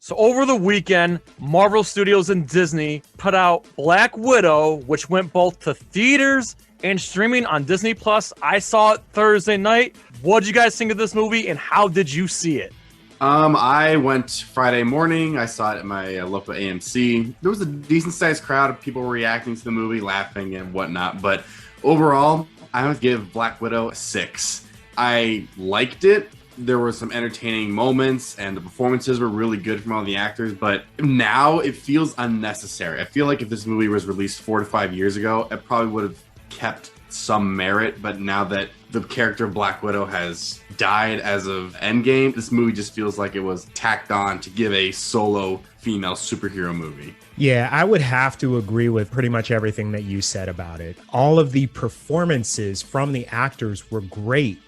So over the weekend, Marvel Studios and Disney put out Black Widow, which went both to theaters and streaming on Disney+. I saw it Thursday night. What did you guys think of this movie, and how did you see it? I went Friday morning. I saw it at my local AMC. There was a decent-sized crowd of people reacting to the movie, laughing and whatnot. But overall, I would give Black Widow a 6. I liked it. There were some entertaining moments, and the performances were really good from all the actors. But now it feels unnecessary. I feel like if this movie was released 4 to 5 years ago, it probably would have kept some merit. But now that the character of Black Widow has died as of Endgame, this movie just feels like it was tacked on to give a solo female superhero movie. Yeah, I would have to agree with pretty much everything that you said about it. All of the performances from the actors were great.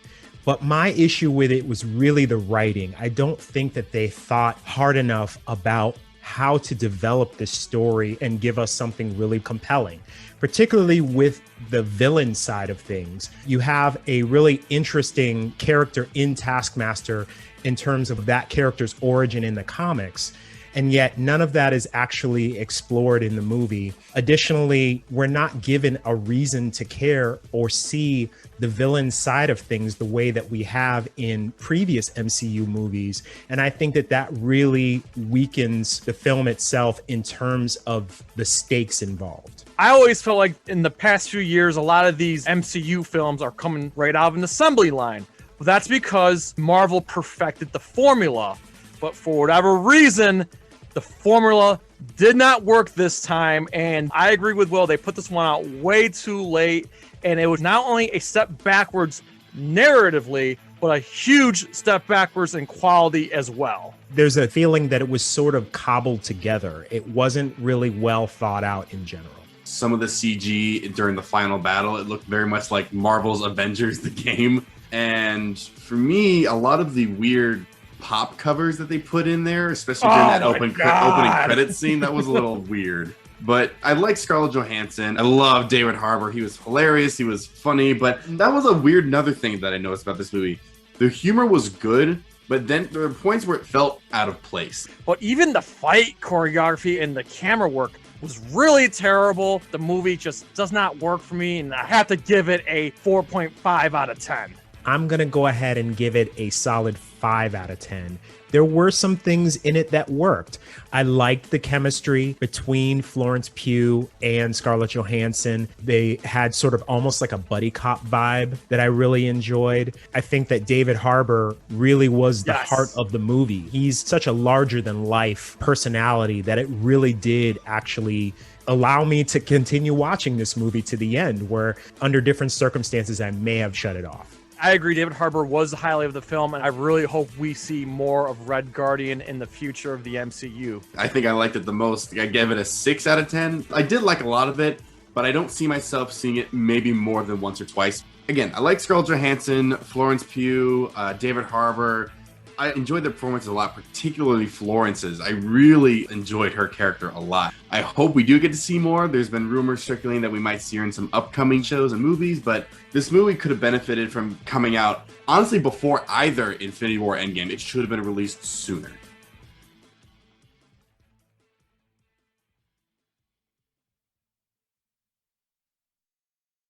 But my issue with it was really the writing. I don't think that they thought hard enough about how to develop this story and give us something really compelling, particularly with the villain side of things. You have a really interesting character in Taskmaster in terms of that character's origin in the comics. And yet none of that is actually explored in the movie. Additionally, we're not given a reason to care or see the villain side of things the way that we have in previous MCU movies. And I think that that really weakens the film itself in terms of the stakes involved. I always felt like in the past few years, a lot of these MCU films are coming right out of an assembly line. Well, that's because Marvel perfected the formula. But for whatever reason, the formula did not work this time. And I agree with Will. They put this one out way too late. And it was not only a step backwards narratively, but a huge step backwards in quality as well. There's a feeling that it was sort of cobbled together. It wasn't really well thought out in general. Some of the CG during the final battle, it looked very much like Marvel's Avengers, the game. And for me, a lot of the weird pop covers that they put in there, especially during that opening credit scene, that was a little weird. But I like Scarlett Johansson. I love David Harbour. He was hilarious. He was funny. But that was a weird another thing that I noticed about this movie. The humor was good, but then there were points where it felt out of place. But even the fight choreography and the camera work was really terrible. The movie just does not work for me, and I have to give it a 4.5 out of 10. I'm going to go ahead and give it a solid 5 out of 10. There were some things in it that worked. I liked the chemistry between Florence Pugh and Scarlett Johansson. They had sort of almost like a buddy cop vibe that I really enjoyed. I think that David Harbour really was the heart of the movie. He's such a larger than life personality that it really did actually allow me to continue watching this movie to the end, where under different circumstances, I may have shut it off. I agree. David Harbour was the highlight of the film, and I really hope we see more of Red Guardian in the future of the MCU. I think I liked it the most. I gave it a 6 out of 10. I did like a lot of it, but I don't see myself seeing it maybe more than once or twice. Again, I like Scarlett Johansson, Florence Pugh, David Harbour. I enjoyed their performances a lot, particularly Florence's. I really enjoyed her character a lot. I hope we do get to see more. There's been rumors circulating that we might see her in some upcoming shows and movies, but this movie could have benefited from coming out, honestly, before either Infinity War Endgame. It should have been released sooner.